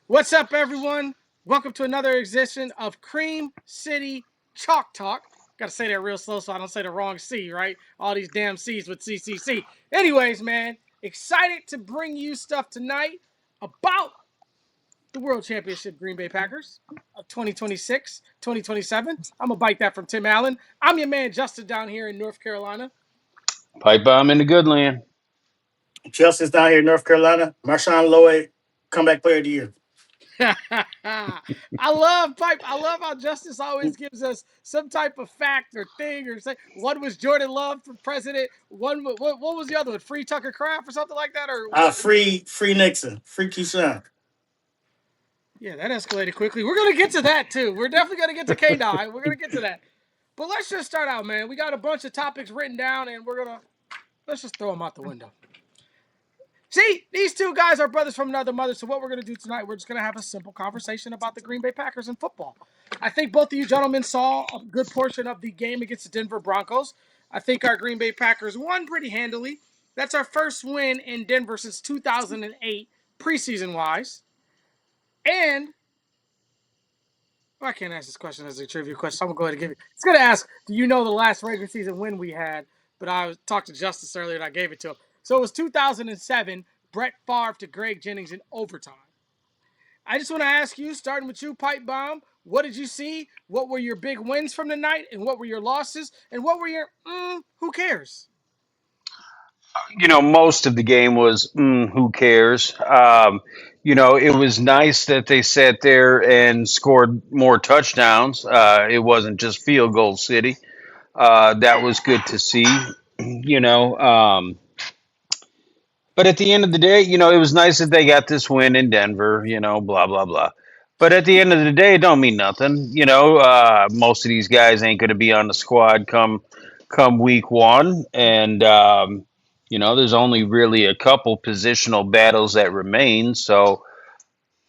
What's up, everyone? Welcome to another edition of Cream City Chalk Talk. Got to say that real slow so I don't say the wrong C, right? All these damn C's with CCC. Anyways, man, excited to bring you stuff tonight about the World Championship Green Bay Packers of 2026, 2027. I'm going to bite that from Tim Allen. I'm your man, Justin, down here in North Carolina. Pipe bomb in the good land. Justin's down here in North Carolina. Marshawn Lloyd, comeback player of the year. I love Pipe. I love how Justice always gives us some type of fact or thing or say one was Jordan Love for president. One what was the other one? Free Tucker Craft or something like that or what? Free Nixon, free Keyshawn. Yeah, that escalated quickly. We're gonna get to that too. We're definitely gonna get to K Dot. We're gonna get to that. But let's just start out, man. We got a bunch of topics written down, and let's just throw them out the window. See, these two guys are brothers from another mother. So what we're going to do tonight, we're just going to have a simple conversation about the Green Bay Packers and football. I think both of you gentlemen saw a good portion of the game against the Denver Broncos. I think our Green Bay Packers won pretty handily. That's our first win in Denver since 2008, preseason wise. And I can't ask this question as a trivia question. So I'm going to go ahead and give it. It's going to ask, do you know the last regular season win we had? But I talked to Justice earlier and I gave it to him. So it was 2007, Brett Favre to Greg Jennings in overtime. I just want to ask you, starting with you, Pipe Bomb, what did you see? What were your big wins from the night? And what were your losses? And what were your, who cares? Most of the game was who cares. It was nice that they sat there and scored more touchdowns. It wasn't just field goal city. That was good to see. You know, um, but at the end of the day, it was nice that they got this win in Denver. Blah blah blah. But at the end of the day, it don't mean nothing. Most of these guys ain't going to be on the squad come week one, and there's only really a couple positional battles that remain. So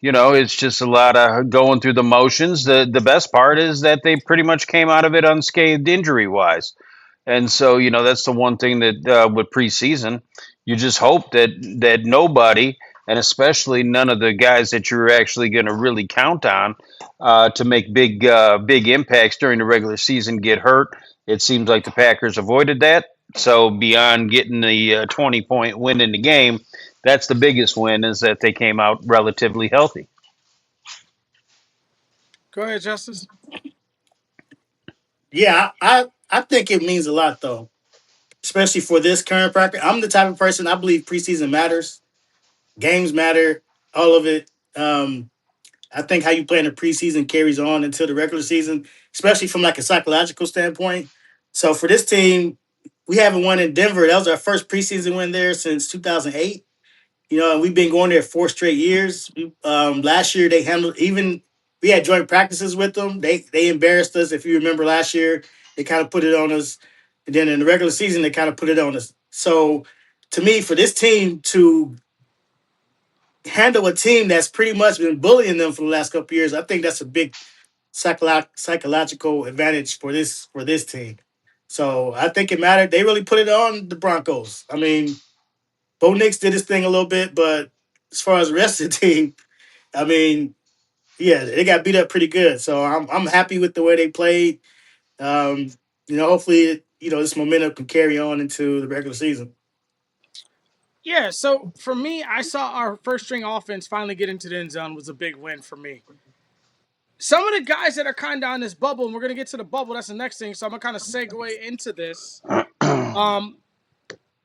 it's just a lot of going through the motions. The best part is that they pretty much came out of it unscathed injury wise. And so, that's the one thing that with preseason, you just hope that nobody, and especially none of the guys that you're actually going to really count on to make big impacts during the regular season, get hurt. It seems like the Packers avoided that. So beyond getting the 20-point win in the game, that's the biggest win is that they came out relatively healthy. Go ahead, Justice. Yeah, I think it means a lot though, especially for this current practice. I'm the type of person I believe preseason matters, games matter, all of it. I think how you play in the preseason carries on until the regular season, especially from like a psychological standpoint. So for this team, we haven't won in Denver. That was our first preseason win there since 2008. And we've been going there 4 straight years. Last year they handled even we had joint practices with them. They embarrassed us. If you remember last year, they kind of put it on us, and then in the regular season they kind of put it on us. So to me, for this team to handle a team that's pretty much been bullying them for the last couple of years, I think that's a big psychological advantage for this team. So I think it mattered. They really put it on the Broncos. I mean, Bo Nix did his thing a little bit, but as far as the rest of the team, I mean, yeah, they got beat up pretty good. So I'm happy with the way they played. Um, hopefully, this momentum can carry on into the regular season. Yeah, so for me, I saw our first string offense finally get into the end zone was a big win for me. Some of the guys that are kind of on this bubble, and we're gonna get to the bubble. That's the next thing. So I'm gonna kind of segue into this. Um,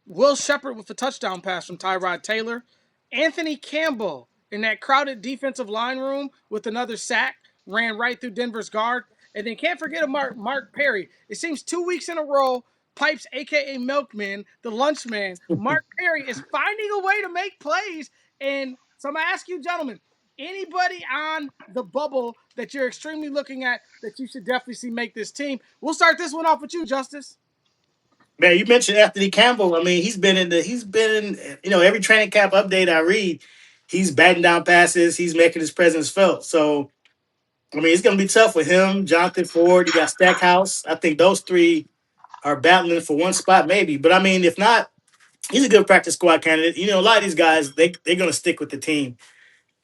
Will Shepard with a touchdown pass from Tyrod Taylor, Anthony Campbell in that crowded defensive line room with another sack ran right through Denver's guard, and then can't forget Mark Perry. It seems 2 weeks in a row. Pipes, aka Milkman, the lunchman, Mark Perry is finding a way to make plays. And so I'm gonna ask you, gentlemen, anybody on the bubble that you're extremely looking at that you should definitely see make this team? We'll start this one off with you, Justice. Man, you mentioned Anthony Campbell. I mean, he's been in every training camp update I read, he's batting down passes, he's making his presence felt. So I mean, it's gonna be tough with him, Jonathan Ford. You got Stackhouse. I think those three are battling for one spot, maybe. But I mean, if not, he's a good practice squad candidate. A lot of these guys they're gonna stick with the team.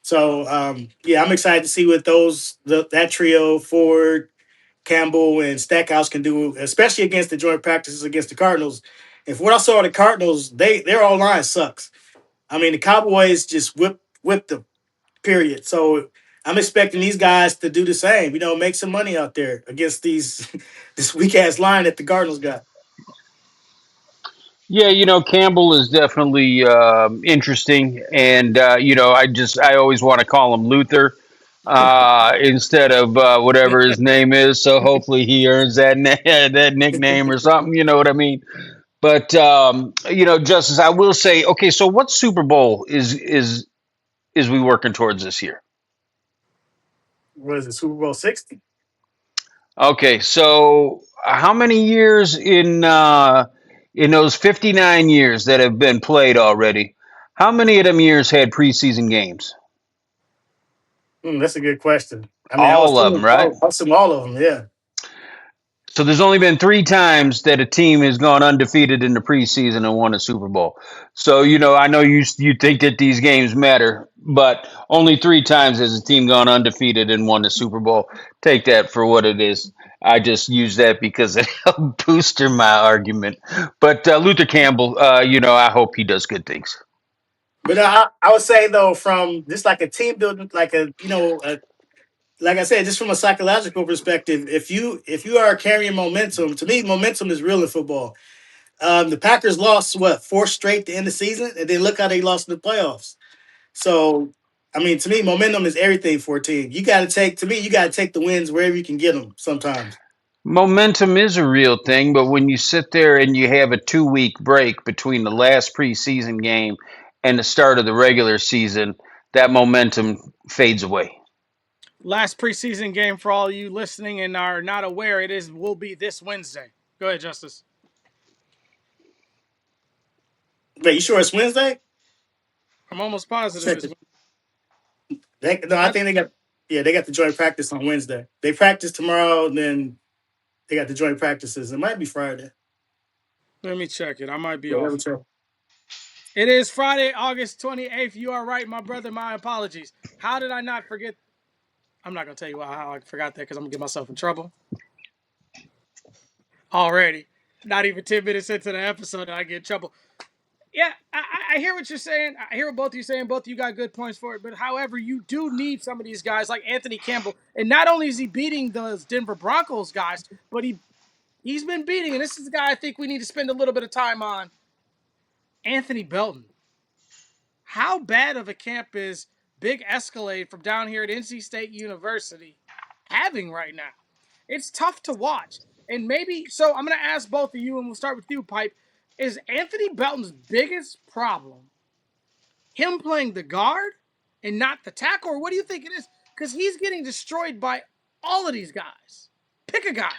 So yeah, I'm excited to see what that trio Ford, Campbell, and Stackhouse can do, especially against the joint practices against the Cardinals. If what I saw of the Cardinals, their all line sucks. I mean, the Cowboys just whipped them. Period. So I'm expecting these guys to do the same. Make some money out there against these this weak ass line that the Cardinals got. Yeah, Campbell is definitely interesting, and I always want to call him Luther instead of whatever his name is. So hopefully he earns that that nickname or something. You know what I mean? But Justice, I will say, okay. So what Super Bowl is we working towards this year? What is it, Super Bowl 60? Okay, so how many years in those 59 years that have been played already? How many of them years had preseason games? That's a good question. I mean, All of them, right? I assume all of them. Yeah. So there's only been three times that a team has gone undefeated in the preseason and won a Super Bowl. So I know you think that these games matter, but only three times has a team gone undefeated and won the Super Bowl. Take that for what it is. I just use that because it helped booster my argument. But Luther Campbell, I hope he does good things. But I would say though, from just like a team building, like like I said, just from a psychological perspective, if you are carrying momentum, to me, momentum is real in football. The Packers lost what, four straight to end the season, and then look how they lost in the playoffs. So, I mean, to me, momentum is everything for a team. You got to take the wins wherever you can get them. Sometimes. Momentum is a real thing, but when you sit there and you have a 2 week break between the last preseason game and the start of the regular season, that momentum fades away. Last preseason game for all you listening and are not aware, will be this Wednesday. Go ahead, Justice. Wait, you sure it's Wednesday? I'm almost positive Check it's it. No, I I, think they got the joint practice on Wednesday. They practice tomorrow, and then they got the joint practices. It might be Friday. let me check it. I might be Yeah, let me off. check. It is Friday, August 28th. You are right, my brother. My apologies. How did I not forget? I'm not gonna tell you how I forgot that because I'm gonna get myself in trouble already. Not even 10 minutes into the episode, and I get in trouble. Yeah, I hear what you're saying. I hear what both of you saying. Both of you got good points for it. But however, you do need some of these guys like Anthony Campbell. And not only is he beating those Denver Broncos guys, but he's been beating, and this is the guy I think we need to spend a little bit of time on, Anthony Belton. How bad of a camp is Big Escalade from down here at NC State University having right now? It's tough to watch. And maybe, so I'm going to ask both of you, and we'll start with you, Pipe. Is Anthony Belton's biggest problem him playing the guard and not the tackle? Or what do you think it is? Because he's getting destroyed by all of these guys. Pick a guy.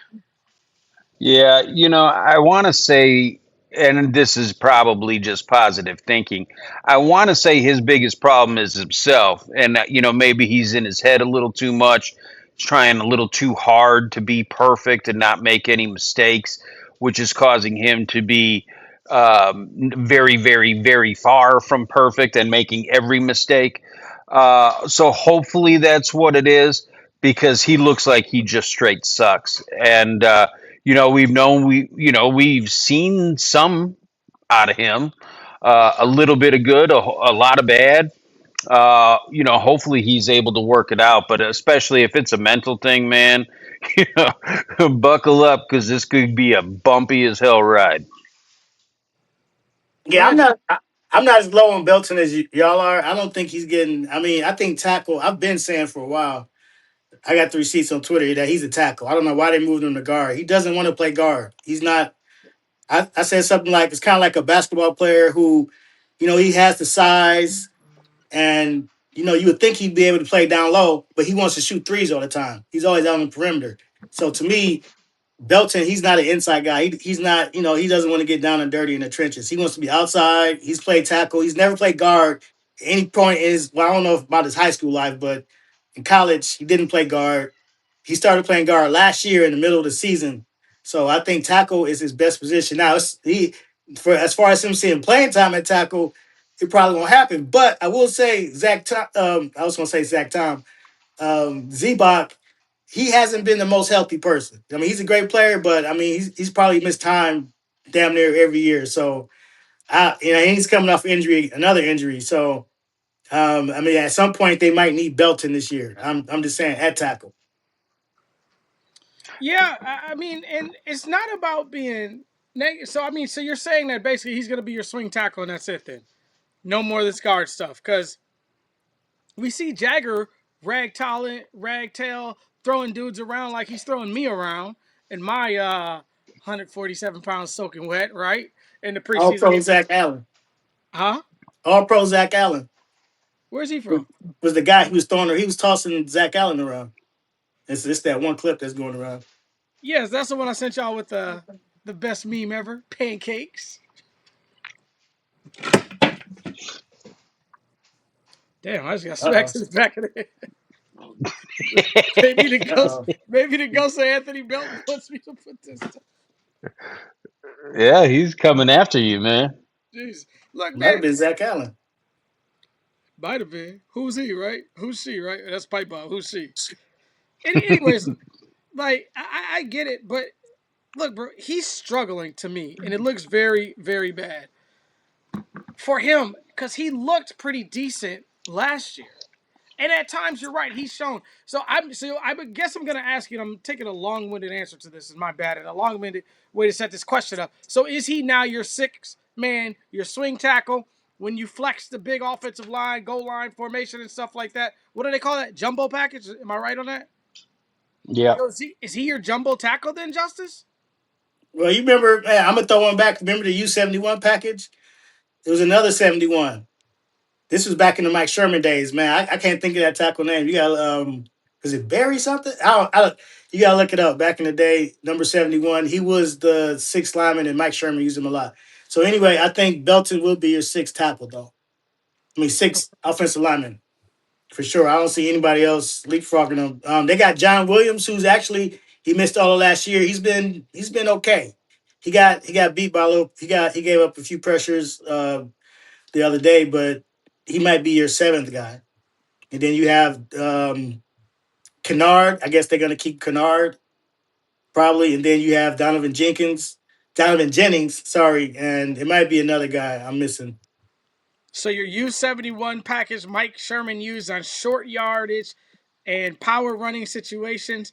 Yeah, I want to say, and this is probably just positive thinking. I want to say his biggest problem is himself, and maybe he's in his head a little too much, trying a little too hard to be perfect and not make any mistakes, which is causing him to be very, very, very far from perfect and making every mistake. So hopefully that's what it is because he looks like he just straight sucks. And we've seen some out of him, a little bit of good, a lot of bad. Hopefully he's able to work it out, but especially if it's a mental thing, man, buckle up because this could be a bumpy as hell ride. Go Yeah, ahead. I'm not as low on Belton as y'all are. I don't think he's getting. I mean, I think tackle. I've been saying for a while. I got the receipts on Twitter that he's a tackle. I don't know why they moved him to guard. He doesn't want to play guard. He's not. I said something like it's kind of like a basketball player who, he has the size and you would think he'd be able to play down low, but he wants to shoot threes all the time. He's always out on the perimeter. So to me, Belton, he's not an inside guy. He's not, he doesn't want to get down and dirty in the trenches. He wants to be outside. He's played tackle. He's never played guard. At any point is, well, I don't know about his high school life, but in college, he didn't play guard. He started playing guard last year in the middle of the season. So I think tackle is his best position. Now, for as far as him seeing playing time at tackle, it probably won't happen. But I will say I was gonna say Zach Tom. Zebach, he hasn't been the most healthy person. I mean, he's a great player, but I mean, he's probably missed time damn near every year. So he's coming off injury, another injury. So I mean, at some point they might need Belton this year. I'm just saying at tackle. Yeah, I mean, and it's not about being negative. So I mean, so you're saying that basically he's going to be your swing tackle and that's it then. No more of this guard stuff because we see Jagger ragtail throwing dudes around like he's throwing me around in my 147 pounds soaking wet, right? In the All preseason pro game. Zach Allen. Huh? All pro Zach Allen Where's he was from? the guy who was throwing. He was tossing Zach Allen around. It's that one clip that's going around. Yes, that's the one I sent y'all with the best meme ever. Pancakes. Damn, I just got Uh smacked in the back of the head. Maybe the ghost oh. maybe the ghost of Anthony Belton wants me to put this down. Yeah, he's coming after you, man. Jeez. Look, Might have man. been Zach Allen. Might have been. Who's he, right? Who's she, right? That's Pipe Bomb. Who's she? Anyways, like I get it, but look, bro, he's struggling to me, and it looks very, very bad for him because he looked pretty decent last year. And at times, you're right. He's shown. So I would guess I'm going to ask you. And I'm taking a long-winded answer to this. Is my bad, and a long-winded way to set this question up. So is he now your sixth man, your swing tackle? When you flex the big offensive line, goal line formation, and stuff like that, what do they call that? Jumbo package? Am I right on that? Yeah. So is he your jumbo tackle then, Justice? Well, you remember? Man, I'm gonna throw one back. Remember the U-71 package? It was another 71. This was back in the Mike Sherman days, man. I can't think of that tackle name. You got is it Barry something? You gotta look it up. Back in the day, number 71, he was the sixth lineman, and Mike Sherman used him a lot. So anyway, I think Belton will be your sixth tackle, though. I mean, sixth offensive lineman for sure. I don't see anybody else leapfrogging them. They got John Williams, who's actually he missed all of last year. He's been okay. He got beat by a little. He gave up a few pressures the other day, but he might be your seventh guy. And then you have Kennard. I guess they're going to keep Kennard probably. And then you have Donovan Jennings, sorry. And it might be another guy I'm missing. So your U-71 package Mike Sherman used on short yardage and power running situations.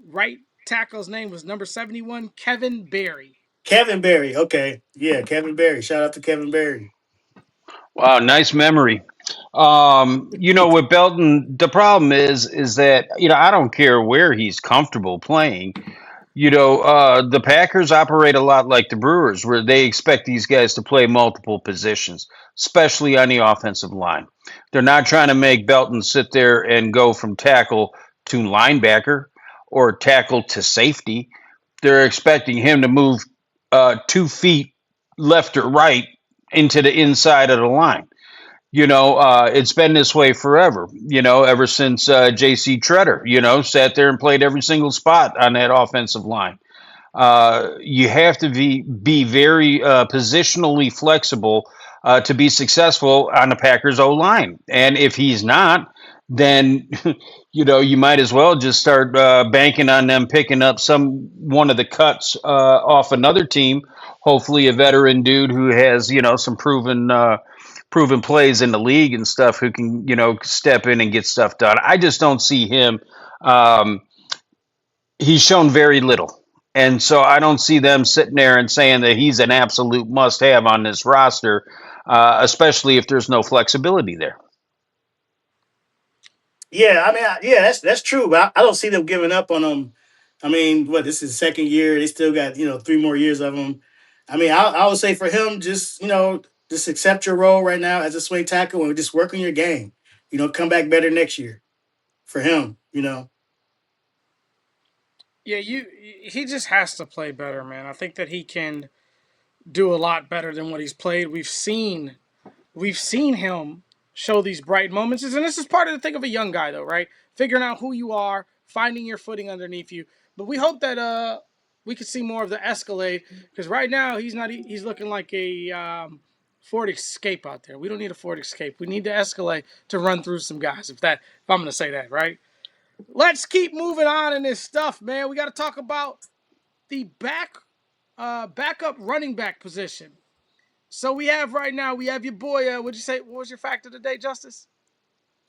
Right tackle's name was number 71, Kevin Barry. Kevin Barry. Okay. Yeah, Kevin Barry. Shout out to Kevin Barry. Wow, nice memory. With Belton, the problem is that I don't care where he's comfortable playing. The Packers operate a lot like the Brewers, where they expect these guys to play multiple positions, especially on the offensive line. They're not trying to make Belton sit there and go from tackle to linebacker or tackle to safety. They're expecting him to move 2 feet left or right into the inside of the line. It's been this way forever, ever since J.C. Treader, sat there and played every single spot on that offensive line. You have to be very positionally flexible to be successful on the Packers O line. And if he's not, then you might as well just start banking on them picking up one of the cuts off another team. Hopefully, a veteran dude who has some proven plays in the league and stuff who can step in and get stuff done. I just don't see him. Um, he's shown very little. And so I don't see them sitting there and saying that he's an absolute must have on this roster, especially if there's no flexibility there. Yeah, I mean, yeah, that's true. But I don't see them giving up on him. I mean, what this is second year. They still got 3 more years of him. I mean, I would say for him, just accept your role right now as a swing tackle and just work on your game. Come back better next year for him. Yeah, he just has to play better, man. I think that he can do a lot better than what he's played. We've seen him show these bright moments, and this is part of the thing of a young guy, though, right? Figuring out who you are, finding your footing underneath you. But we hope that we could see more of the Escalade because right now he's not. He's looking like a Ford Escape out there. We don't need a Ford Escape. We need the Escalade to run through some guys. If I'm gonna say that, right? Let's keep moving on in this stuff, man. We got to talk about the backup running back position. So we have right now. We have your boy. What'd you say? What was your factor today, Justice?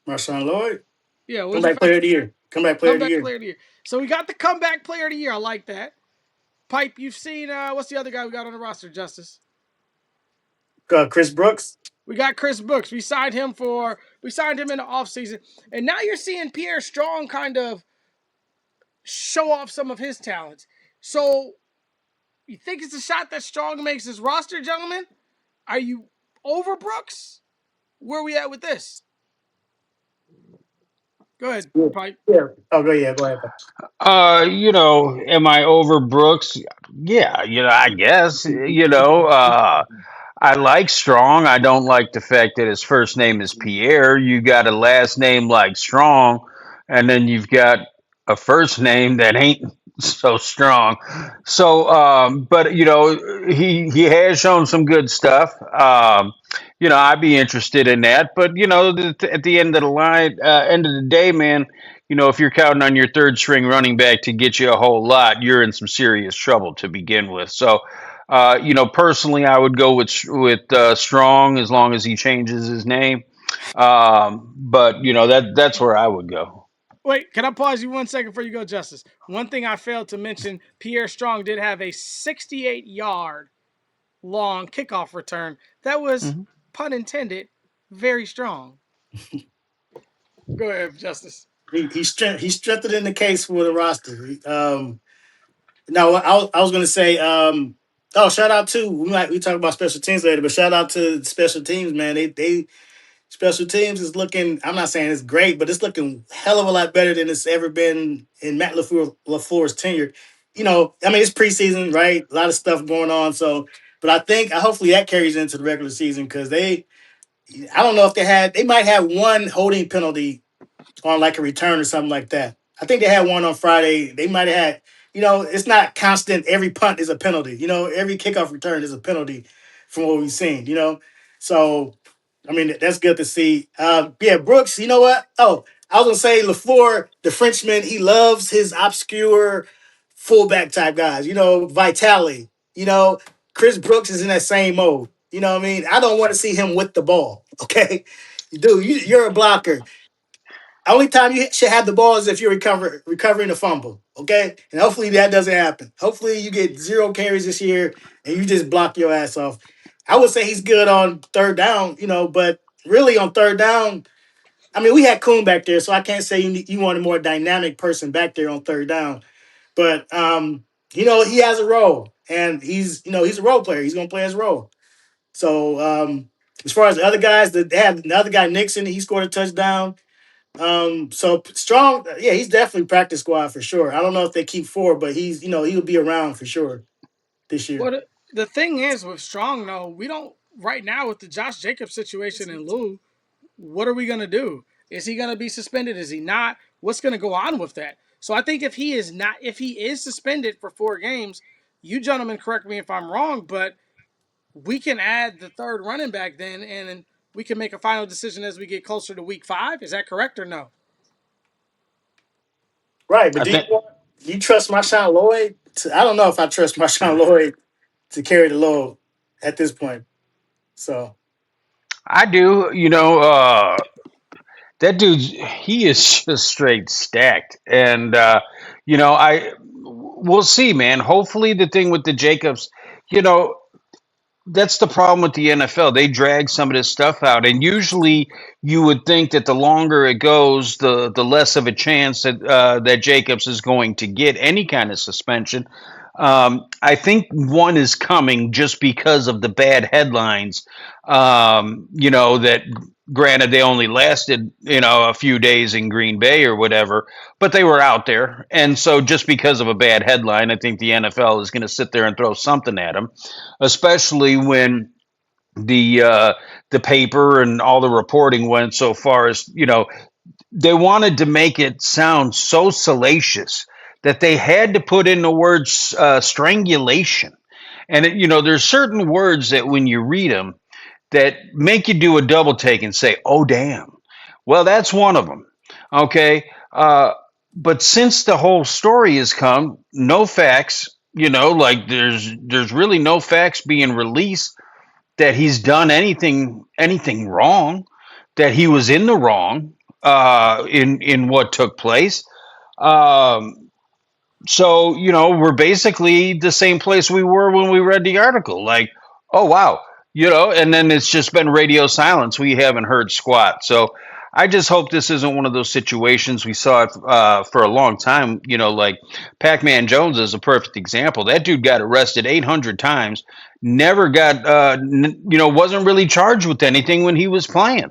Marshawn Lloyd, Yeah, what was your comeback player factor? of the year. Comeback player of the Comeback year. player of the year. So we got the comeback player of the year. I like that. Pipe, you've seen what's the other guy we got on the roster, Justice? Chris Brooks. We got Chris Brooks. We signed him in the offseason. And now you're seeing Pierre Strong kind of show off some of his talents. So you think it's a shot that Strong makes his roster, gentlemen? Are you over Brooks? Where are we at with this? Go ahead, Yeah. Pipe. Yeah. Oh, go ahead. Am I over Brooks? Yeah, I guess, I like Strong. I don't like the fact that his first name is Pierre. You got a last name like Strong, and then you've got a first name that ain't so strong. So, but he has shown some good stuff. I'd be interested in that. But at the end of the line, end of the day, man, if you're counting on your third string running back to get you a whole lot, you're in some serious trouble to begin with. So, personally, I would go with Strong as long as he changes his name. But that's where I would go. Wait, can I pause you 1 second before you go, Justice? One thing I failed to mention: Pierre Strong did have a 68-yard long kickoff return. That was, Mhm. pun intended, very strong. Go ahead, Justice. He's strengthened in the case for the roster. No, I was going to say, shout out to we talk about special teams later, but shout out to special teams, man. They special teams is looking. I'm not saying it's great, but it's looking hell of a lot better than it's ever been in Matt LaFleur's tenure. I mean, it's preseason, right? A lot of stuff going on. So, but I think hopefully that carries into the regular season because I don't know if they might have one holding penalty on like a return or something like that. I think they had one on Friday. They might have had, it's not constant. Every punt is a penalty. Every kickoff return is a penalty from what we've seen, So, I mean, that's good to see. Yeah, Brooks, you know what? Oh, I was going to say LaFleur, the Frenchman, he loves his obscure fullback type guys, Vitali, Chris Brooks is in that same mode. You know what I mean? I don't want to see him with the ball. Okay. Dude, you're a blocker. Only time you should have the ball is if you're recovering a fumble. Okay, and hopefully that doesn't happen. Hopefully you get 0 carries this year and you just block your ass off. I would say he's good on third down, but really on third down, I mean we had Kuhn back there, so I can't say you want a more dynamic person back there on third down. But he has a role, and he's a role player. He's gonna play his role. So as far as the other guys, they have another guy Nixon. He scored a touchdown. So Strong, yeah, he's definitely practice squad for sure. I don't know if they keep four, but he'll be around for sure this year. Well, the thing is with Strong, though, we don't right now with the Josh Jacobs situation in Lou. What are we gonna do? Is he gonna be suspended? Is he not? What's gonna go on with that? So I think if he is suspended for 4 games, you gentlemen correct me if I'm wrong, but we can add the third running back then, and we can make a final decision as we get closer to week 5. Is that correct or no? Right, but I think do you trust Marshawn Lloyd? I don't know if I trust Marshawn Lloyd to carry the load at this point. So I do. That dude's he is just straight stacked, and I we'll see, man. Hopefully, the thing with the Jacobs, you know, that's the problem with the NFL. They drag some of this stuff out, and usually you would think that the longer it goes, the less of a chance that Jacobs is going to get any kind of suspension. I think one is coming just because of the bad headlines. That granted they only lasted a few days in Green Bay or whatever, but they were out there, and so just because of a bad headline, I think the NFL is going to sit there and throw something at them, especially when the paper and all the reporting went so far as they wanted to make it sound so salacious that they had to put in the word strangulation. And there's certain words that when you read them, that make you do a double take and say, "Oh, damn." Well, that's one of them. Okay. But since the whole story has come, no facts, like there's really no facts being released that he's done anything wrong, that he was in the wrong in what took place. Um, so, we're basically the same place we were when we read the article. Like, oh, wow. And then it's just been radio silence. We haven't heard squat. So I just hope this isn't one of those situations. We saw it for a long time. Like Pac Man Jones is a perfect example. That dude got arrested 800 times, never got, wasn't really charged with anything when he was playing.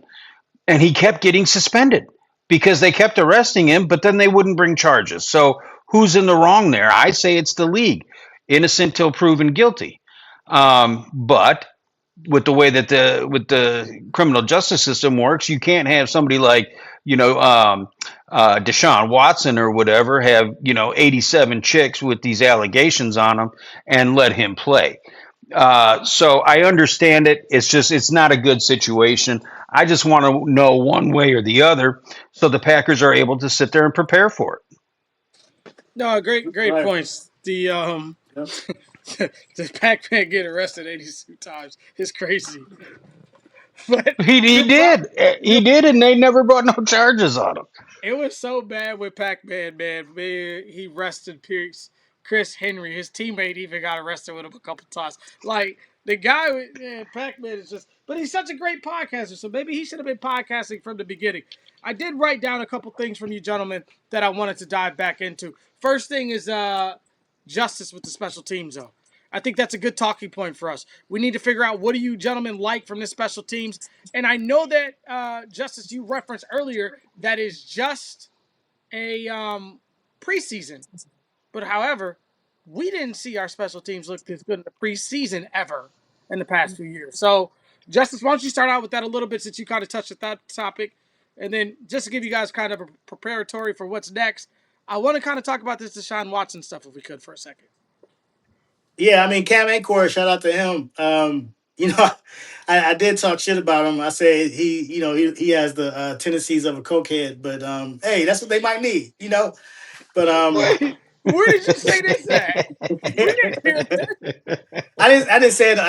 And he kept getting suspended because they kept arresting him, but then they wouldn't bring charges. So who's in the wrong there? I say it's the league, innocent till proven guilty. But with the way that the criminal justice system works, you can't have somebody like Deshaun Watson or whatever have 87 chicks with these allegations on them and let him play. So I understand it. It's not a good situation. I just want to know one way or the other, so the Packers are able to sit there and prepare for it. No, great Right. points. The Yep. the Pac-Man getting arrested 82 times is crazy. But He good pro- did. He good did, and they never brought no charges on him. It was so bad with Pac-Man, man. He rested Pierce. Chris Henry, his teammate, even got arrested with him a couple times. Like the guy, man, Pac-Man is just. But he's such a great podcaster, so maybe he should have been podcasting from the beginning. I did write down a couple things from you gentlemen that I wanted to dive back into. First thing is justice with the special teams, though. I think that's a good talking point for us. We need to figure out what do you gentlemen like from this special teams. And I know that Justice, you referenced earlier, that is just a preseason. But however, we didn't see our special teams look this good in the preseason ever in the past few years. So, Justice, why don't you start out with that a little bit since you kind of touched at that topic, and then just to give you guys kind of a preparatory for what's next, I want to kind of talk about this Deshaun Watson stuff if we could for a second. Yeah, I mean Cam Akor, shout out to him. I did talk shit about him. I said he has the tendencies of a cokehead, but hey, that's what they might need, But Wait, where did you say this at? We didn't hear this. I didn't say it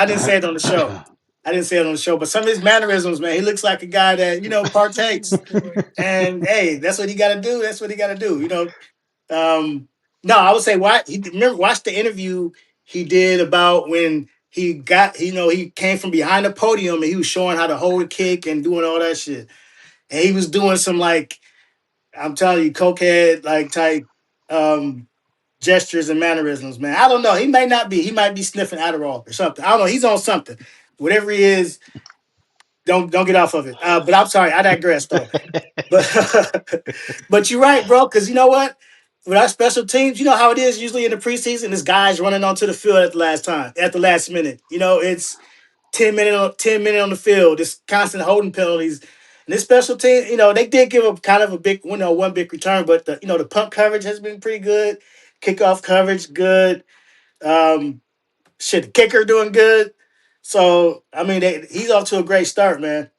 on the show. I didn't say it on the show, but some of his mannerisms, man, he looks like a guy that partakes. Oh boy. And hey, that's what he got to do. That's what he got to do. No, I would say watch the interview he did about when he got he came from behind the podium and he was showing how to hold a kick and doing all that shit. And he was doing some like I'm telling you, cokehead like type um gestures and mannerisms, man. I don't know. He may not be. He might be sniffing Adderall or something. I don't know. He's on something. Whatever he is, don't get off of it. But I'm sorry. I digress though. But but you're right, bro. Because you know what? With our special teams, you know how it is usually in the preseason. Is guys running onto the field at the last minute. It's 10 minute on the field. It's constant holding penalties. And this special team, they did give up kind of a big, one big return, but the punt coverage has been pretty good. Kickoff coverage, good. Um, the kicker doing good. So I mean, he's off to a great start, man.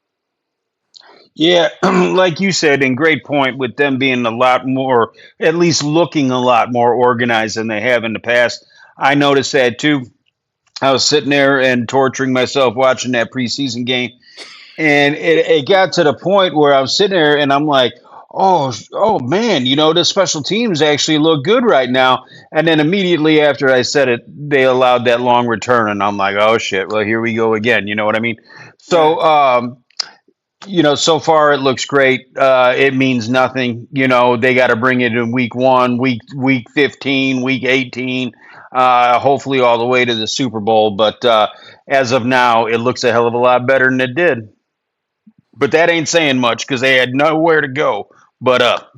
Yeah, like you said, and great point with them being a lot more, at least looking a lot more organized than they have in the past. I noticed that too. I was sitting there and torturing myself watching that preseason game, and it got to the point where I'm sitting there and I'm like, oh man, the special teams actually look good right now. And then immediately after I said it, they allowed that long return, and I'm like, oh shit, well here we go again. You know what I mean? So, Right. so far it looks great. It means nothing. They got to bring it in week 1, week 15, week 18, hopefully all the way to the Super Bowl. But as of now, it looks a hell of a lot better than it did. But that ain't saying much because they had nowhere to go but up.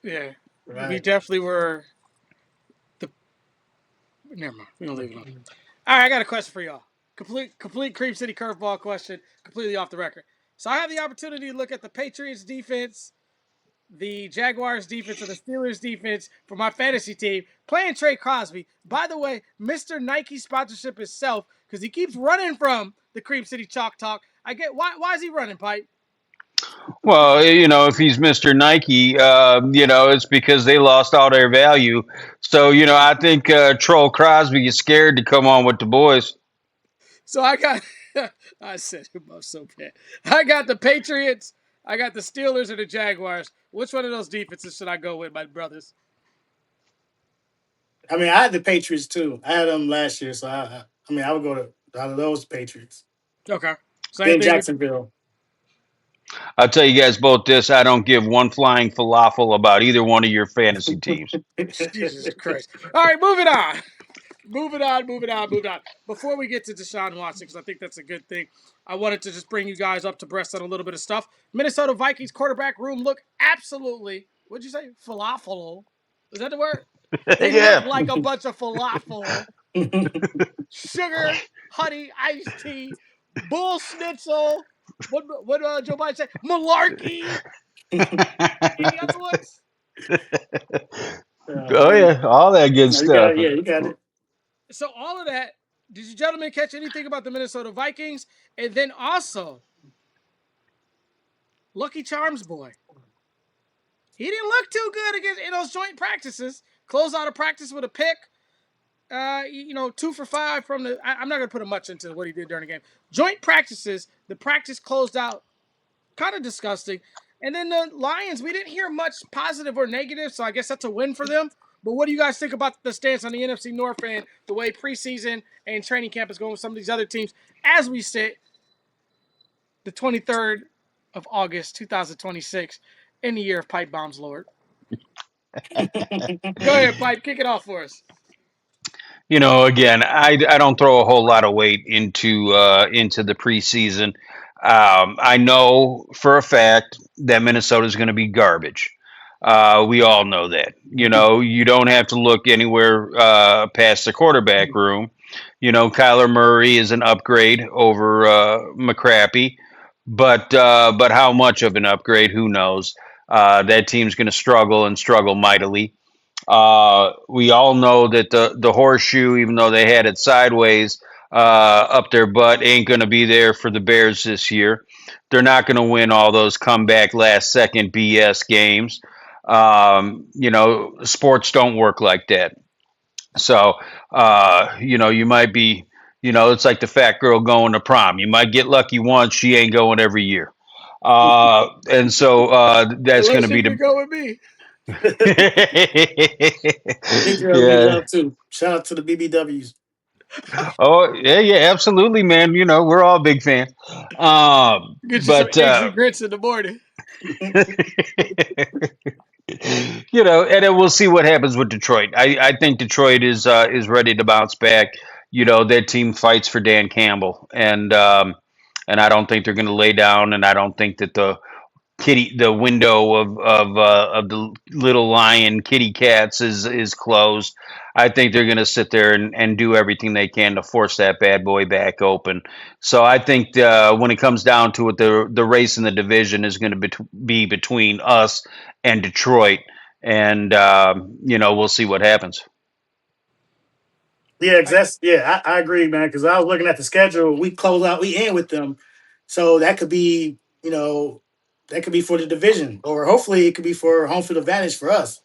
Yeah, we Right. definitely were. The Never mind. We don't leave it alone. All right, I got a question for y'all. Complete Cream City curveball question, completely off the record. So I have the opportunity to look at the Patriots defense, the Jaguars defense, and the Steelers defense for my fantasy team playing Trey Crosby. By the way, Mr. Nike sponsorship himself, because he keeps running from the Cream City Chalk Talk. I get why is he running, Pipe? Well, if he's Mr. Nike, it's because they lost all their value. So, I think Troll Crosby is scared to come on with the boys. So I got I said him up so bad. I got the Patriots, I got the Steelers, and the Jaguars. Which one of those defenses should I go with, my brothers? I mean, I had the Patriots too. I had them last year, so I mean, I would go to out of those Patriots. Okay. Same Then thing with Jacksonville. I'll tell you guys both this. I don't give one flying falafel about either one of your fantasy teams. Jesus Christ. All right, moving on. Moving on. Before we get to Deshaun Watson, because I think that's a good thing, I wanted to just bring you guys up to breast on a little bit of stuff. Minnesota Vikings quarterback room look absolutely, what'd you say? Falafel. Is that the word? They look Yeah. like a bunch of falafel, sugar, honey, iced tea, bull schnitzel. What Joe Biden say? Malarkey. Any other ones? Oh Man. yeah, all that good No, you got stuff. it. Yeah, you got it. So all of that. Did you gentlemen catch anything about the Minnesota Vikings? And then also, Lucky Charms boy. He didn't look too good against in those joint practices. Closed out a practice with a pick. 2 for 5 from the. I'm not gonna put much into what he did during the game. Joint practices. The practice closed out kind of disgusting. And then the Lions, we didn't hear much positive or negative, so I guess that's a win for them. But what do you guys think about the stance on the NFC North and the way preseason and training camp is going with some of these other teams as we sit the 23rd of August, 2026, in the year of Pipe Bombs, Lord? Go ahead, Pipe. Kick it off for us. Again, I don't throw a whole lot of weight into the preseason. I know for a fact that Minnesota is going to be garbage. We all know that. You don't have to look anywhere past the quarterback room. Kyler Murray is an upgrade over McCrappy, but how much of an upgrade? Who knows? That team's going to struggle and struggle mightily. We all know that the horseshoe, even though they had it sideways up their butt, ain't going to be there for the Bears this year. They're not going to win all those comeback last second BS games. Sports don't work like that. So, you might be, it's like the fat girl going to prom. You might get lucky once, she ain't going every year. And so that's going Unless to you be can the. go with me. Big girls need Yeah. love too. Shout out to the BBWs. Oh, yeah, yeah, absolutely, man. We're all big fans. Get you some But eggs and grits in the morning. and then we'll see what happens with Detroit. I think Detroit is ready to bounce back. That team fights for Dan Campbell, and I don't think they're going to lay down. And I don't think that the window of the little lion kitty cats is closed. I think they're going to sit there and do everything they can to force that bad boy back open. So I think when it comes down to it, the race in the division is going to be between us and Detroit, and we'll see what happens. Yeah, I agree, man. Because I was looking at the schedule. We close out, we end with them, so that could be, that could be for the division, or hopefully it could be for home field advantage for us.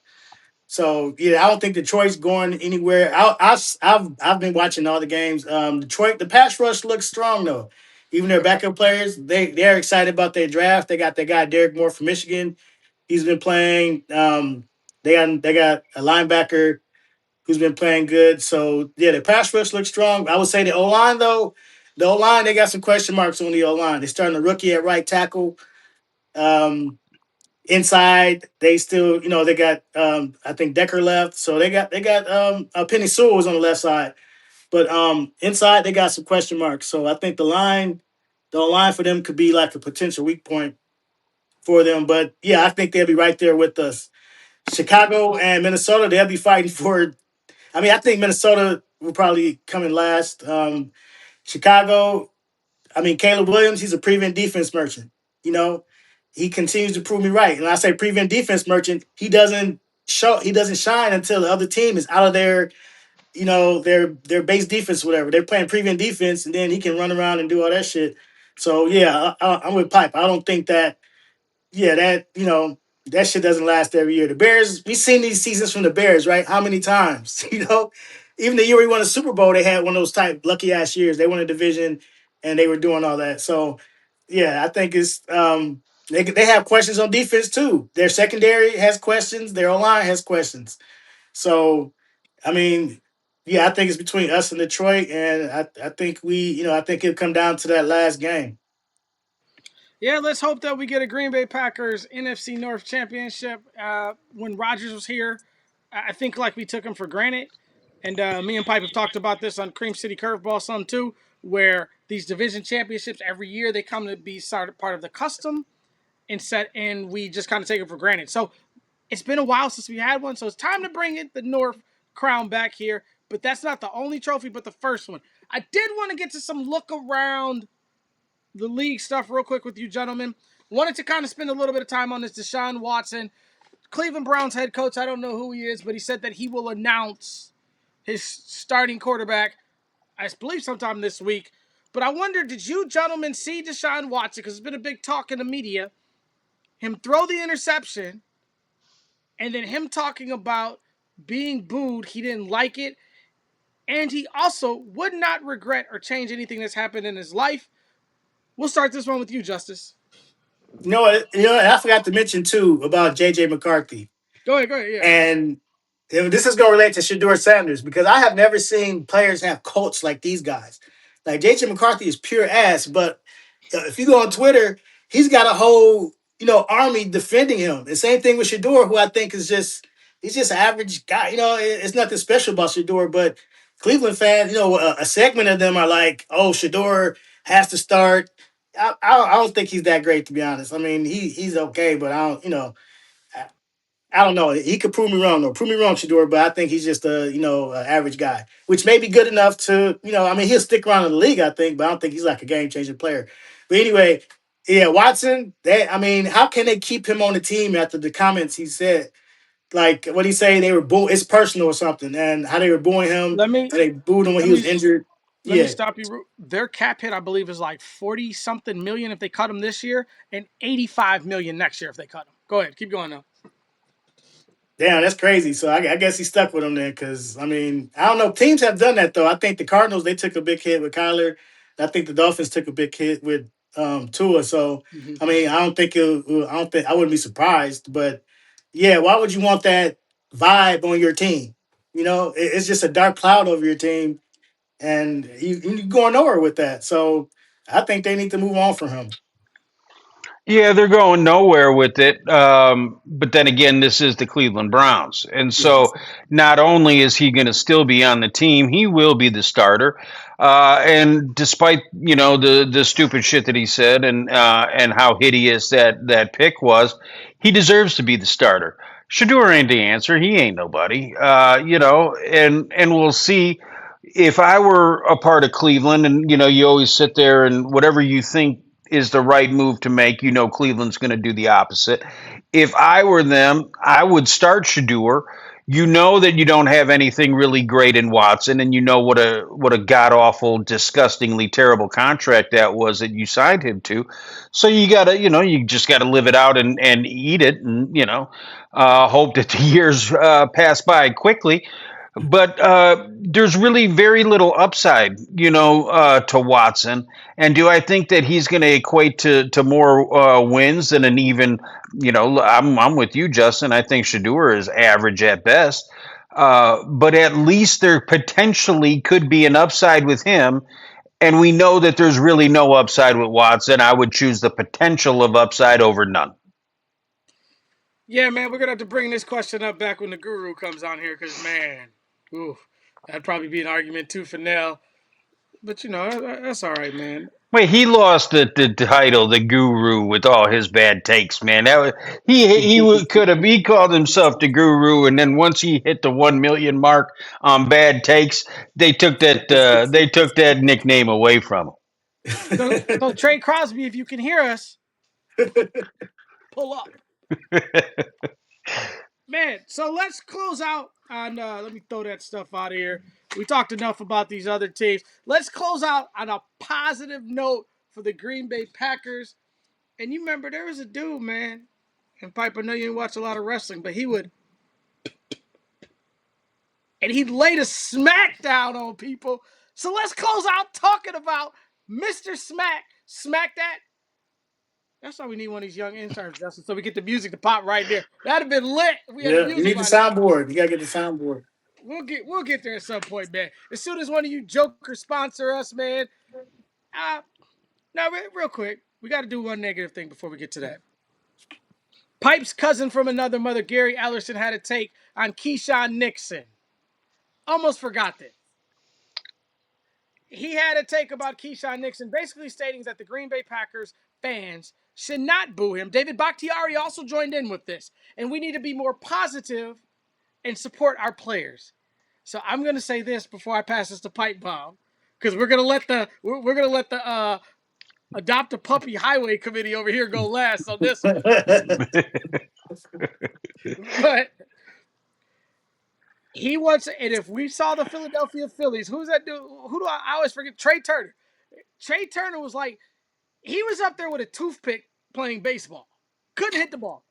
So yeah, I don't think Detroit's going anywhere. I've been watching all the games. Detroit, the pass rush looks strong though. Even their backup players, they're excited about their draft. They got their guy Derek Moore from Michigan. He's been playing. They got a linebacker who's been playing good. So yeah, the pass rush looks strong. I would say the O line though, the O line they got some question marks on the O line. They're starting a rookie at right tackle. Um, Inside, they still, they got I think Decker left, so they got Penny Sewell was on the left side, but inside they got some question marks. So I think the line for them could be like a potential weak point for them. But yeah, I think they'll be right there with us. Chicago and Minnesota, they'll be fighting for. I mean, I think Minnesota will probably come in last. Chicago, I mean, Caleb Williams, he's a prevent defense merchant. You know, he continues to prove me right. And I say prevent defense merchant, he doesn't shine until the other team is out of their their base defense, whatever. They're playing prevent defense, and then he can run around and do all that shit. So yeah, I'm with Pipe. I don't think that. Yeah, that shit doesn't last every year. The Bears, we've seen these seasons from the Bears, right? How many times? Even the year we won a Super Bowl, they had one of those type lucky ass years. They won a division, and they were doing all that. So yeah, I think it's they have questions on defense too. Their secondary has questions. Their O line has questions. So, I mean, yeah, I think it's between us and Detroit, and I think I think it'll come down to that last game. Yeah, let's hope that we get a Green Bay Packers NFC North championship. When Rodgers was here, I think like we took him for granted. And me and Pipe have talked about this on Cream City Curveball some too, where these division championships every year they come to be sort of part of the custom and we just kind of take it for granted. So it's been a while since we had one, so it's time to bring it the North crown back here. But that's not the only trophy, but the first one. I did want to get to some look around the league stuff real quick with you gentlemen. Wanted to kind of spend a little bit of time on this Deshaun Watson, Cleveland Browns head coach. I don't know who he is, but he said that he will announce his starting quarterback, I believe, sometime this week. But I wonder, did you gentlemen see Deshaun Watson? Because it's been a big talk in the media. Him throw the interception, and then him talking about being booed. He didn't like it. And he also would not regret or change anything that's happened in his life. We'll start this one with you, Justice. I forgot to mention too about JJ McCarthy. Go ahead, yeah. And this is going to relate to Shador Sanders because I have never seen players have cults like these guys. Like JJ McCarthy is pure ass, but if you go on Twitter, he's got a whole army defending him. The same thing with Shador, who I think is he's just an average guy. It's nothing special about Shador, but Cleveland fans, a segment of them are like, "Oh, Shador has to start." I don't think he's that great, to be honest. I mean, he's okay, but I don't, I don't know. He could prove me wrong, though. Prove me wrong, Shador, but I think he's just a average guy, which may be good enough to, I mean, he'll stick around in the league, I think, but I don't think he's like a game changing player. But anyway, yeah, Watson, I mean, how can they keep him on the team after the comments he said? Like, what he say? They were it's personal or something, and how they were booing him, Let me and they booed him when let he me was injured. let me Yeah. stop you. Their cap hit, I believe, is like 40 something million if they cut him this year, and 85 million next year if they cut him. Go ahead, keep going now. Damn, that's crazy. So I guess he stuck with him then, because I mean, I don't know. Teams have done that though. I think the Cardinals they took a big hit with Kyler. I think the Dolphins took a big hit with Tua. So Mm-hmm. I mean, I don't think I wouldn't be surprised. But yeah, why would you want that vibe on your team? It's just a dark cloud over your team, and you're going nowhere with that. So I think they need to move on from him. Yeah, they're going nowhere with it. But then again, this is the Cleveland Browns. And Yes. so not only is he going to still be on the team, he will be the starter. And despite, the stupid shit that he said and how hideous that pick was, he deserves to be the starter. Shador ain't the answer. He ain't nobody. And we'll see. If I were a part of Cleveland, and you always sit there and whatever you think is the right move to make, Cleveland's going to do the opposite. If I were them, I would start Shador. You know that you don't have anything really great in Watson, and you know what a god awful, disgustingly terrible contract that was that you signed him to. So you gotta, you just gotta live it out and eat it, and hope that the years pass by quickly. But there's really very little upside, to Watson. And do I think that he's going to equate to more wins than an even, I'm with you, Justin. I think Shador is average at best. But at least there potentially could be an upside with him. And we know that there's really no upside with Watson. I would choose the potential of upside over none. Yeah, man, we're gonna have to bring this question up back when the guru comes on here, because man, ooh, that'd probably be an argument too for Nell. But that's all right, man. Wait, he lost the title, the guru, with all his bad takes, man. Could have he called himself the guru, and then once he hit the 1 million mark on bad takes, they took that nickname away from So Trey Crosby, if you can hear us, pull up. him. Man, so let's close out on let me throw that stuff out of here. We talked enough about these other teams. Let's close out on a positive note for the Green Bay Packers. And you remember there was a dude, man, and Pipe, I know you didn't watch a lot of wrestling, but he'd laid a smack down on people. So let's close out talking about Mr. Smack. Smack that. That's why we need one of these young interns, Justin, so we get the music to pop right there. That'd have been lit if we had the Yeah, you music need the by now. soundboard. You gotta get the soundboard. We'll get there at some point, man. As soon as one of you jokers sponsor us, man. Uh, now, real quick, we got to do one negative thing before we get to that. Pipe's cousin from another mother, Gary Ellerson, had a take on Keyshawn Nixon. Almost forgot this. He had a take about Keyshawn Nixon, basically stating that the Green Bay Packers fans should not boo him. David Bakhtiari also joined in with this, and we need to be more positive and support our players. So I'm going to say this before I pass this to Pipe Bomb, because we're going to let the Adopt a Puppy Highway Committee over here go last on this one. But he wants, and if we saw the Philadelphia Phillies, who's that dude? Who do I always forget? Trey Turner. Trey Turner was like, he was up there with a toothpick playing baseball. Couldn't hit the ball.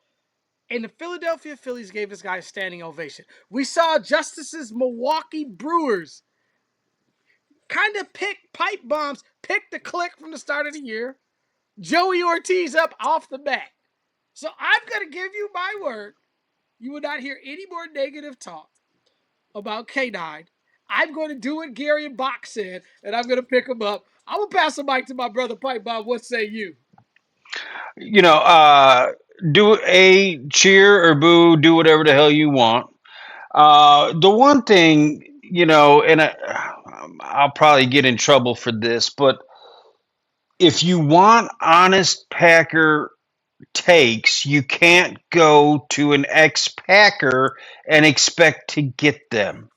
And the Philadelphia Phillies gave this guy a standing ovation. We saw Justice's Milwaukee Brewers kind of pick pipe bombs, pick the click from the start of the year. Joey Ortiz up off the bat. So I'm going to give you my word. You will not hear any more negative talk about K9. I'm going to do what Gary and Bach said, and I'm going to pick him up. I'm going to pass the mic to my brother Pipe Bob. What say you? You know, do a cheer or boo, do whatever the hell you want. The one thing, and I'll probably get in trouble for this, but if you want honest Packer takes, you can't go to an ex-Packer and expect to get them.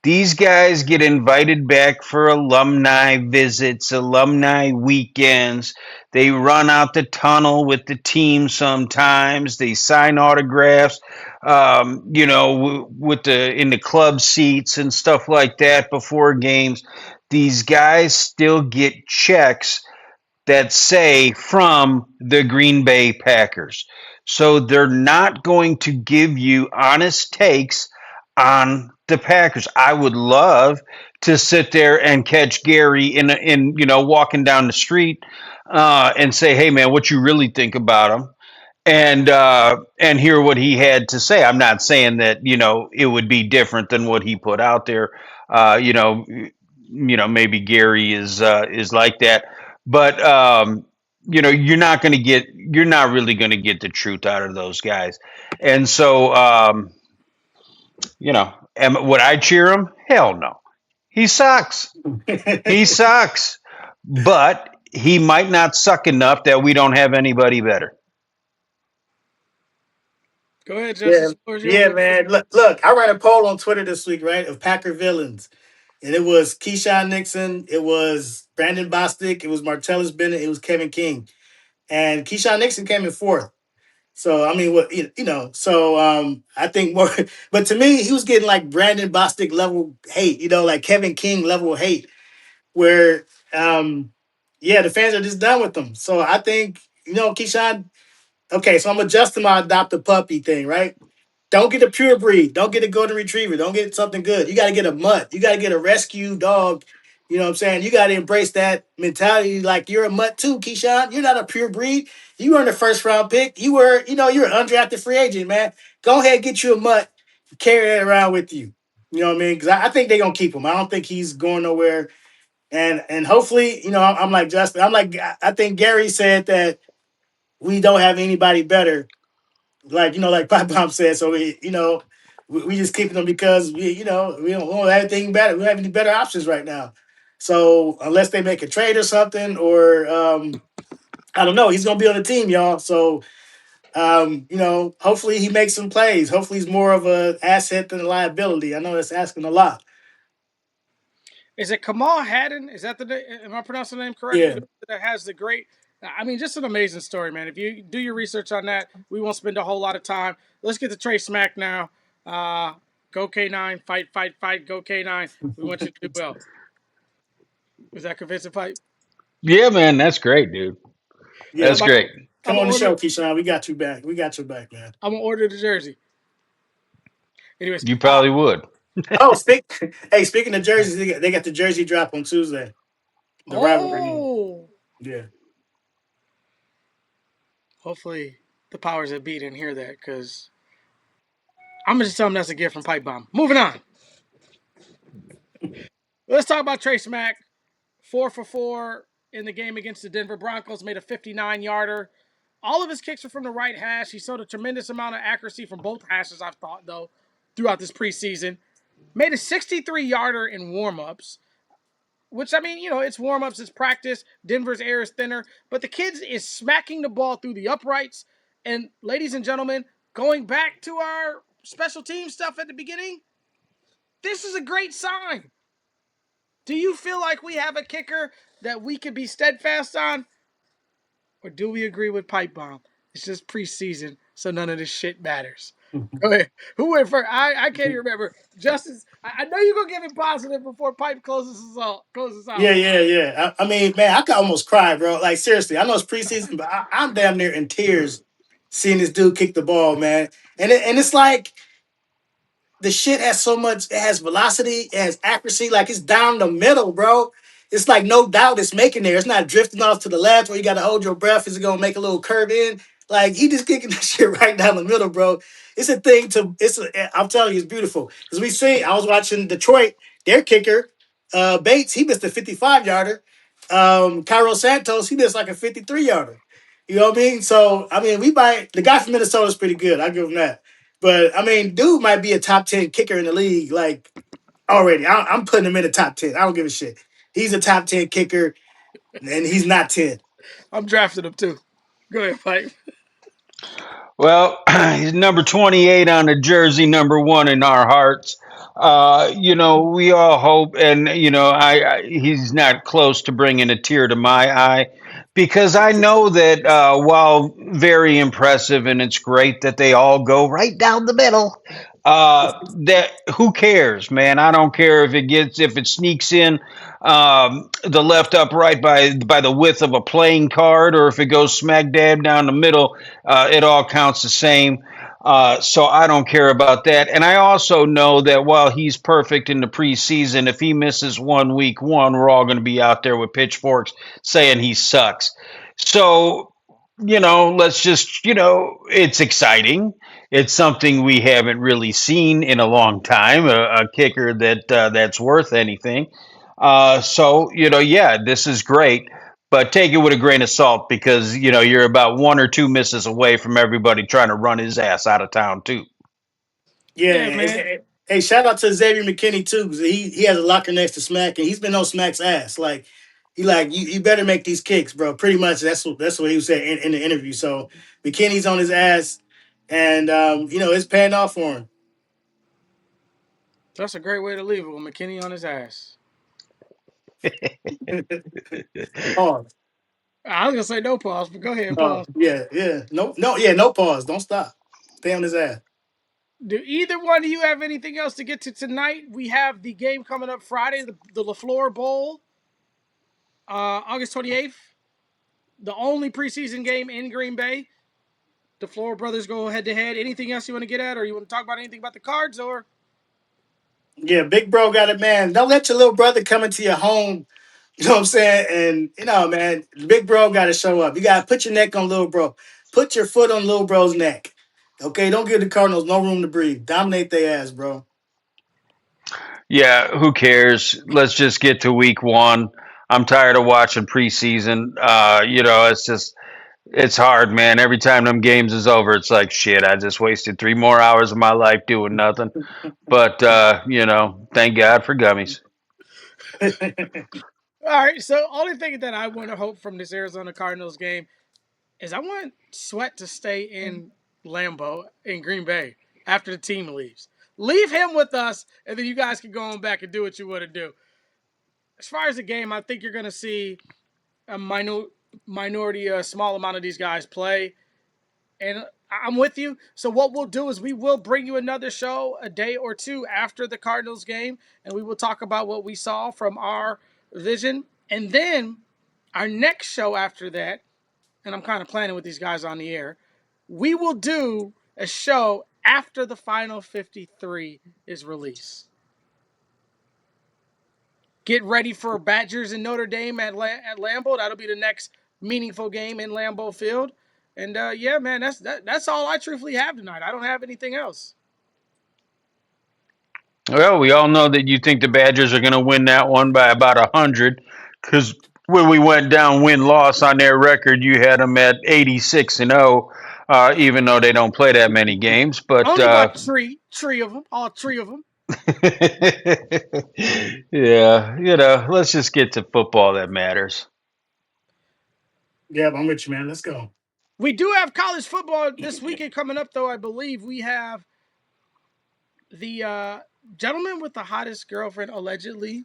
These guys get invited back for alumni visits, alumni weekends. They run out the tunnel with the team sometimes. They sign autographs, with the in the club seats and stuff like that before games. These guys still get checks that say from the Green Bay Packers. So they're not going to give you honest takes on the Packers. I would love to sit there and catch Gary in walking down the street and say, "Hey man, what you really think about him?" And hear what he had to say. I'm not saying that it would be different than what he put out there. Maybe Gary is like that, but you're not really going to get the truth out of those guys. And so would I cheer him? Hell no. He sucks. He sucks. But he might not suck enough that we don't have anybody better. Go ahead, Yeah, Justice. The floor is yours, yeah, my brother. man. Look, I ran a poll on Twitter this week, right, of Packer villains. And it was Keyshawn Nixon, it was Brandon Bostic, it was Martellus Bennett, it was Kevin King. And Keyshawn Nixon came in fourth. So I mean, I think more, but to me, he was getting like Brandon Bostic level hate, like Kevin King level hate, where yeah, the fans are just done with them. So I think, Keyshawn, okay, so I'm adjusting my adopt a puppy thing, right? Don't get a pure breed. Don't get a golden retriever. Don't get something good. You got to get a mutt. You got to get a rescue dog. You know what I'm saying? You got to embrace that mentality. Like you're a mutt too, Keyshawn. You're not a pure breed. You weren't a first round pick. You're an undrafted free agent, man. Go ahead, get you a mutt. Carry that around with you. You know what I mean? Because I think they're gonna keep him. I don't think he's going nowhere. And hopefully, I'm like Justin. I think Gary said that we don't have anybody better, like Pop Bomb said. So we just keeping them because we don't have anything better. We don't have any better options right now. So unless they make a trade or something, or I don't know, he's gonna be on the team, y'all. So hopefully he makes some plays. Hopefully he's more of a asset than a liability. I know that's asking a lot. Is it Kamal Haddon? Is that the name? Am I pronouncing the name correctly? Yeah. That has the great. I mean, just an amazing story, man. If you do your research on that, we won't spend a whole lot of time. Let's get to Trey Smack now. Go K9, fight, fight, fight. Go K9. We want you to do well. Was that convincing, Pipe? Yeah, man, that's great, dude. Yeah, That's I'm, great. I'm come gonna on the order. show, Keyshawn. We got you back. We got your back, man. I'm gonna order the jersey. Anyways, You probably would. Oh, hey, speaking of jerseys, they got the jersey drop on Tuesday. The rivalry game. oh, Yeah. hopefully the powers that be didn't hear that because I'm gonna just tell them that's a gift from Pipe Bomb. Moving on. Let's talk about Trace Mack. 4 for 4 in the game against the Denver Broncos. Made a 59-yarder. All of his kicks are from the right hash. He showed a tremendous amount of accuracy from both hashes, I've thought, though, throughout this preseason. Made a 63-yarder in warm-ups, which, I mean, it's warm-ups, it's practice. Denver's air is thinner. But the kid is smacking the ball through the uprights. And, ladies and gentlemen, going back to our special team stuff at the beginning, this is a great sign. Do you feel like we have a kicker that we could be steadfast on? Or do we agree with Pipe Bomb? It's just preseason, so none of this shit matters. Go ahead. Who went first? I can't even remember. Justice, I know you're going to give it positive before Pipe closes out. Yeah, yeah, yeah. I mean, man, I could almost cry, bro. Like, seriously, I know it's preseason, but I'm damn near in tears seeing this dude kick the ball, man. And it's like the shit has so much, it has velocity, it has accuracy, like it's down the middle, bro. It's like no doubt it's making there. It's not drifting off to the left where you got to hold your breath. Is it gonna make a little curve in? Like he just kicking that shit right down the middle, bro. It's a thing to. I'm telling you, it's beautiful. Because we see, I was watching Detroit, their kicker, Bates, he missed a 55 yarder. Cairo Santos, he missed like a 53 yarder. You know what I mean? So I mean, we might. The guy from Minnesota is pretty good. I give him that. But I mean, dude might be a top 10 kicker in the league. Like already, I'm putting him in the top 10. I don't give a shit. He's a top 10 kicker, and he's not 10. I'm drafting him too. Go ahead, Pipe. Well, he's number 28 on the jersey, number one in our hearts. We all hope, and he's not close to bringing a tear to my eye because I know that while very impressive and it's great that they all go right down the middle. That who cares, man? I don't care if it sneaks in the left upright by the width of a playing card, or if it goes smack dab down the middle. It all counts the same. So I don't care about that. And I also know that while he's perfect in the preseason, if he misses week one, we're all going to be out there with pitchforks saying he sucks. So, let's just, it's exciting. It's something we haven't really seen in a long time, a kicker that's worth anything. Yeah, this is great, but take it with a grain of salt because you're about one or two misses away from everybody trying to run his ass out of town too. Yeah. Yeah, man. Hey, shout out to Xavier McKinney too, because he has a locker next to Smack, and he's been on Smack's ass. Like he like you better make these kicks, bro. Pretty much that's what he was saying in the interview. So McKinney's on his ass, and it's paying off for That's a great way to leave it with McKinney on his ass. him. Pause. I was going to say no pause, but go ahead, Oh pause. yeah, yeah. No, yeah, no pause. Don't stop. Stay on his ass. Do either one of you have anything else to get to tonight? We have the game coming up Friday, the LaFleur Bowl, August 28th. The only preseason game in Green Bay. The Flora brothers go head to head. Anything else you want to get at, or you want to talk about anything about the cards, or Yeah, big bro got it, man. Don't let your little brother come into your home. You know what I'm saying? And man, big bro got to show up. You got to put your neck on little bro. Put your foot on little bro's neck. Okay, don't give the Cardinals no room to breathe. Dominate their ass, bro. Yeah, who cares? Let's just get to week one. I'm tired of watching preseason. It's hard, man. Every time them games is over, it's like shit. I just wasted 3 more hours of my life doing nothing. But thank God for gummies. all right. So only thing that I want to hope from this Arizona Cardinals game is I want Sweat to stay in Lambeau in Green Bay after the team leaves. Leave him with us, and then you guys can go on back and do what you want to do. As far as the game, I think you're going to see a minority, a small amount of these guys play. And I'm with you. So what we'll do is we will bring you another show a day or two after the Cardinals game, and we will talk about what we saw from our vision. And then our next show after that, and I'm kind of planning with these guys on the air, we will do a show after the final 53 is released. Get ready for Badgers and Notre Dame at Lambeau. That'll be the next meaningful game in Lambeau Field. And yeah, man, that's all I truthfully have tonight. I don't have anything else. Well, we all know that you think the Badgers are going to win that one by about 100, because when we went down win loss on their record, you had them at 86-0, even though they don't play that many games. But Only about three of them, all three of them. yeah, let's just get to football that matters. Yeah, I'm with you, man. Let's go. We do have college football this weekend coming up, though. I believe we have the gentleman with the hottest girlfriend allegedly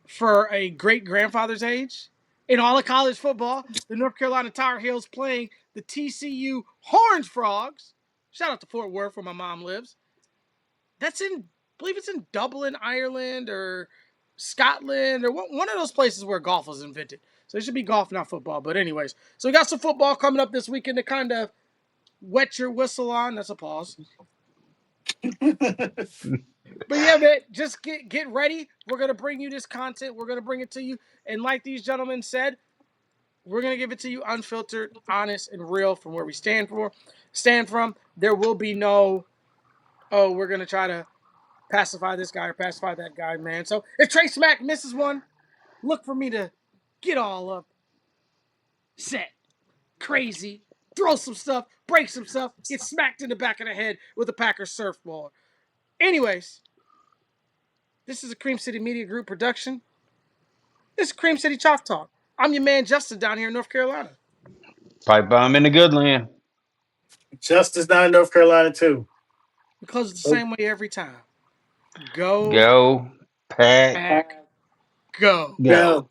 for a great grandfather's age in all of college football. The North Carolina Tar Heels playing the TCU Horned Frogs. Shout out to Fort Worth, where my mom lives. That's in, I believe it's in Dublin, Ireland, or Scotland, or one of those places where golf was invented. So it should be golf, not football. But anyways, so we got some football coming up this weekend to kind of wet your whistle on. That's a pause. But yeah, man, just get ready. We're gonna bring you this content. We're gonna bring it to you, and like these gentlemen said, we're gonna give it to you unfiltered, honest, and real from where we stand from. There will be no, oh, we're gonna try to pacify this guy or pacify that guy, man. So if Trey Smack misses one, look for me to get all up, set, crazy, throw some stuff, break some stuff, get smacked in the back of the head with a Packers surfboard. Anyways, this is a Cream City Media Group production. This is Cream City Chalk Talk. I'm your man Justin down here in North Carolina. Pipe bomb in the good land. Justice down in North Carolina too. We close it the same way every time. Go, Go, pack, pack, go. go.